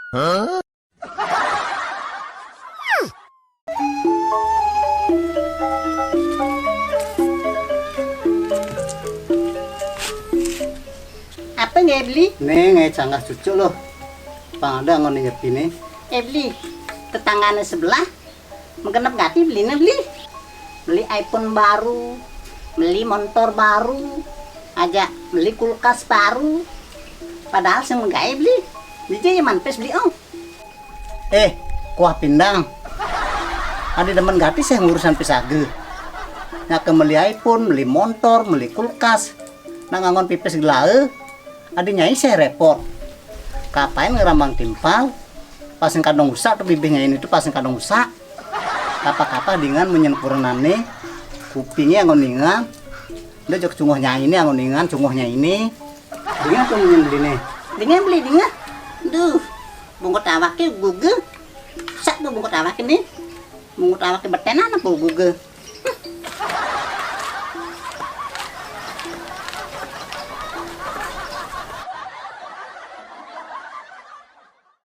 Apa nggak beli? Nih nggak canggah cucu loh. Bang ada ngon ngerti nih. Beli tetangganya sebelah menggenap gati beli beli iPhone baru, beli motor baru, aja beli kulkas baru. Padahal saya nggak beli jadi manpes beli Kuah pindang. Ada teman gati saya ngurusan pisage. Nyak beli iPhone, beli motor, beli kulkas. Nangangon pipes gelae. Ada nyai saya repot. Kapain ngerambang timpal? Pasin kadang usak tuh bibirnya ini tuh pasin kadang usak. Kapa-kapa dengan menyempurnane kupingnya ngoningan. Udah jok cunguhnya ini ngoningan cunguhnya ini. Dengan tuh beli nih. beli duh bungkut awaknya guge sak tuh bungkut awak ini bungkut awak betenan apa guge